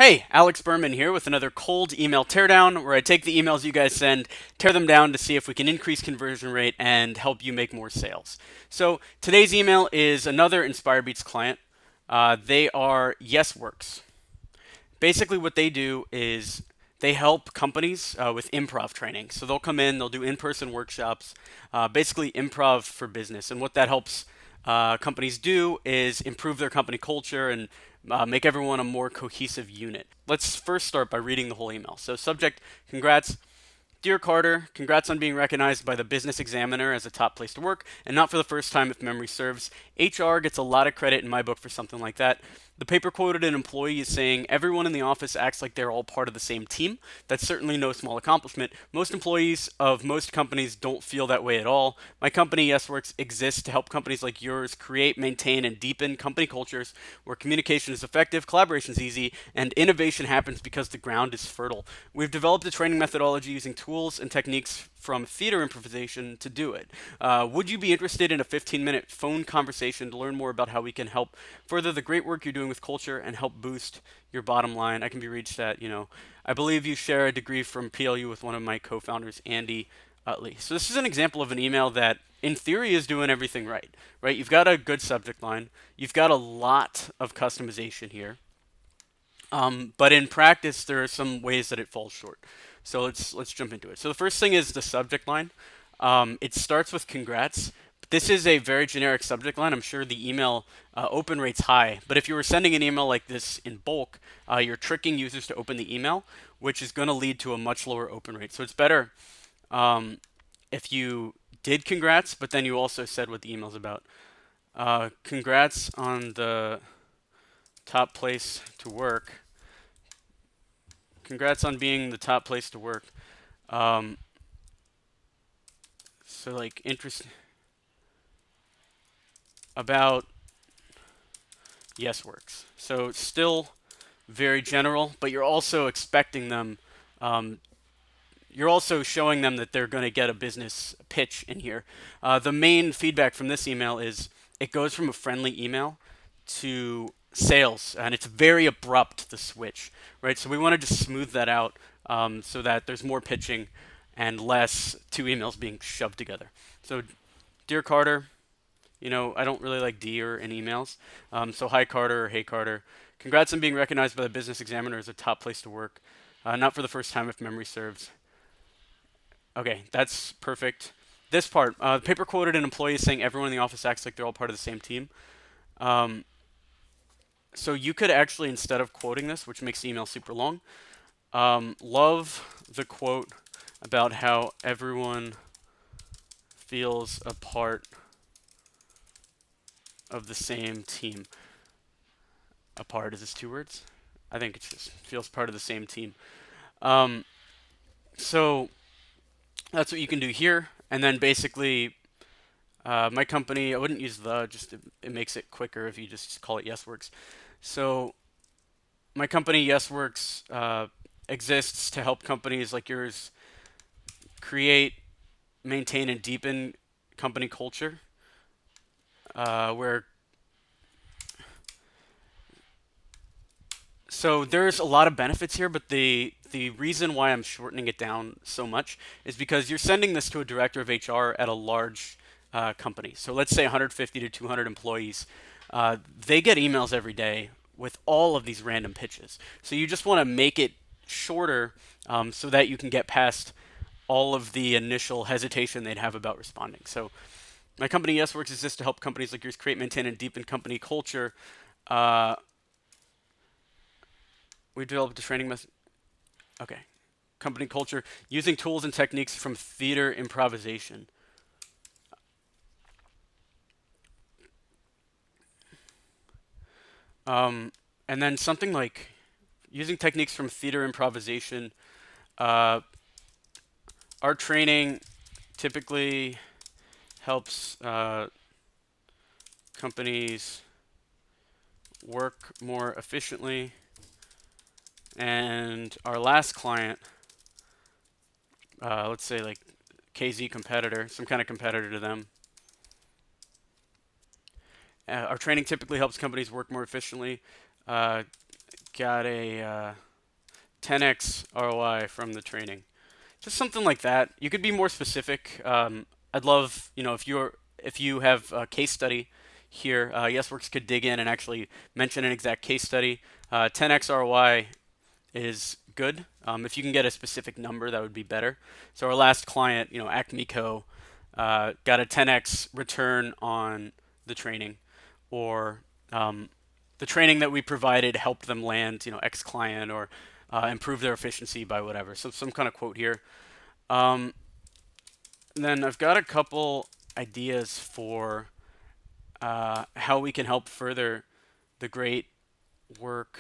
Hey, Alex Berman here with another cold email teardown where I take the emails you guys send, tear them down to see if we can increase conversion rate and help you make more sales. So today's email is another InspireBeats client. They are YesWorks. Basically, what they do is they help companies with improv training. So they'll come in, they'll do in-person workshops, basically improv for business. And what that helps companies do is improve their company culture and make everyone a more cohesive unit. Let's first start by reading the whole email. So subject, congrats. Dear Carter, congrats on being recognized by the Business Examiner as a top place to work, and not for the first time if memory serves. HR gets a lot of credit in my book for something like that. The paper quoted an employee as saying, everyone in the office acts like they're all part of the same team. That's certainly no small accomplishment. Most employees of most companies don't feel that way at all. My company, YesWorks, exists to help companies like yours create, maintain, and deepen company cultures where communication is effective, collaboration is easy, and innovation happens because the ground is fertile. We've developed a training methodology using tools and techniques from theater improvisation to do it. Would you be interested in a 15-minute phone conversation to learn more about how we can help further the great work you're doing with culture and help boost your bottom line? I can be reached at, I believe you share a degree from PLU with one of my co-founders, Andy Utley. So this is an example of an email that in theory is doing everything right? You've got a good subject line. You've got a lot of customization here. But in practice, there are some ways that it falls short. So let's jump into it. So the first thing is the subject line. It starts with congrats. This is a very generic subject line. I'm sure the email open rate's high, but if you were sending an email like this in bulk, you're tricking users to open the email, which is going to lead to a much lower open rate. So it's better if you did congrats, but then you also said what the email's about. Congrats on the top place to work. Congrats on being the top place to work. Um, so like interest about YesWorks. So still very general, but you're also expecting them. Um, you're also showing them that they're going to get a business pitch in here. The main feedback from this email is it goes from a friendly email to sales, and it's very abrupt, the switch, right? So we want to just smooth that out so that there's more pitching and less two emails being shoved together. So, dear Carter, I don't really like dear in emails. So hi Carter or hey Carter. Congrats on being recognized by the Business Examiner as a top place to work. Not for the first time if memory serves. Okay, that's perfect. This part, the paper quoted an employee saying everyone in the office acts like they're all part of the same team. Um, so you could actually, instead of quoting this, which makes the email super long, love the quote about how everyone feels a part of the same team. A part, is this two words? I think it's just feels part of the same team. Um, so that's what you can do here. And then basically, my company, I wouldn't use the, just it makes it quicker if you just call it YesWorks. So my company, YesWorks, exists to help companies like yours create, maintain, and deepen company culture, where so there's a lot of benefits here, but the reason why I'm shortening it down so much is because you're sending this to a director of HR at a large company. So let's say 150 to 200 employees. They get emails every day with all of these random pitches. So you just want to make it shorter so that you can get past all of the initial hesitation they'd have about responding. So my company YesWorks exists to help companies like yours create, maintain, and deepen company culture. Uh, we developed a training method. Okay. Company culture using tools and techniques from theater improvisation. And then something like using techniques from theater improvisation. Uh, our training typically helps companies work more efficiently. And our last client, let's say like KZ competitor, some kind of competitor to them. Our training typically helps companies work more efficiently. Uh, got a 10x ROI from the training. Just something like that. You could be more specific. I'd love, if you have a case study here, YesWorks could dig in and actually mention an exact case study. 10x ROI is good. If you can get a specific number, that would be better. So our last client, Acme Co, got a 10x return on the training, or the training that we provided helped them land, X client, or improve their efficiency by whatever. So some kind of quote here. And then I've got a couple ideas for how we can help further the great work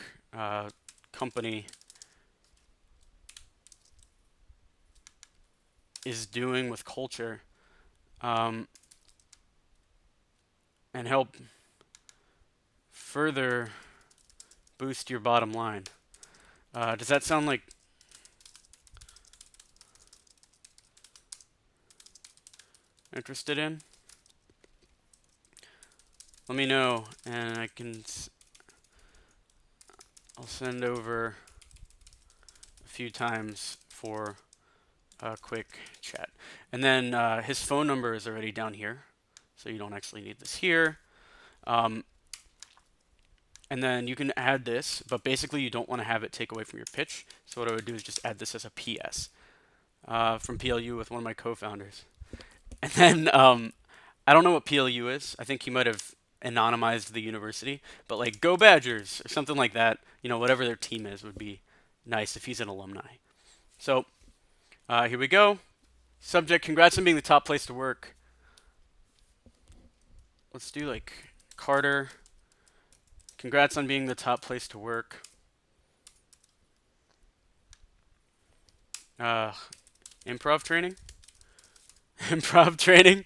company is doing with culture, and help further boost your bottom line. Does that sound like interested in? Let me know, and I'll send over a few times for a quick chat. And then his phone number is already down here, so you don't actually need this here. And then you can add this, but basically you don't want to have it take away from your pitch. So what I would do is just add this as a PS from PLU with one of my co-founders. And then I don't know what PLU is. I think he might have anonymized the university, but like Go Badgers or something like that. Whatever their team is would be nice if he's an alumni. So here we go. Subject: congrats on being the top place to work. Let's do like Carter. Congrats on being the top place to work. Improv training? Improv training?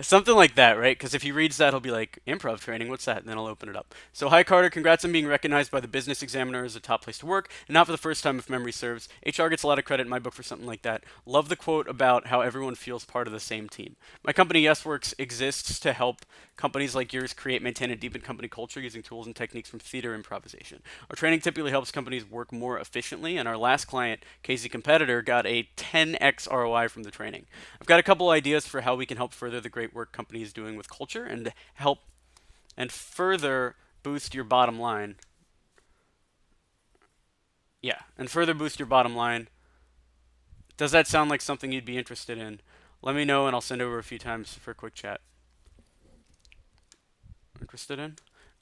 Something like that, right? Because if he reads that, he'll be like, improv training, what's that? And then I'll open it up. So, hi Carter, congrats on being recognized by the Business Examiner as a top place to work, and not for the first time if memory serves. HR gets a lot of credit in my book for something like that. Love the quote about how everyone feels part of the same team. My company, YesWorks, exists to help companies like yours create, maintain, and deepen company culture using tools and techniques from theater improvisation. Our training typically helps companies work more efficiently, and our last client, Casey Competitor, got a 10x ROI from the training. I've got a couple ideas for how we can help further the great work company is doing with culture and help and further boost your bottom line. Yeah, and further boost your bottom line. Does that sound like something you'd be interested in? Let me know and I'll send over a few times for a quick chat. Interested in?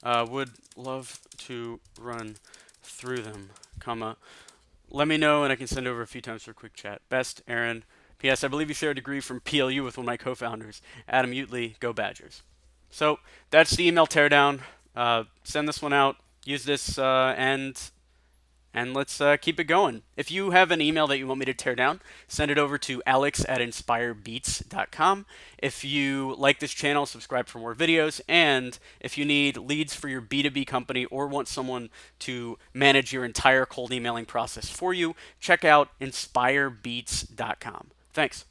Would love to run through them, comma. Let me know and I can send over a few times for a quick chat. Best, Aaron. P.S. I believe you share a degree from PLU with one of my co-founders, Adam Utley. Go Badgers. So that's the email teardown. Send this one out. Use this and let's keep it going. If you have an email that you want me to tear down, send it over to alex@inspirebeats.com. If you like this channel, subscribe for more videos. And if you need leads for your B2B company or want someone to manage your entire cold emailing process for you, check out inspirebeats.com. Thanks.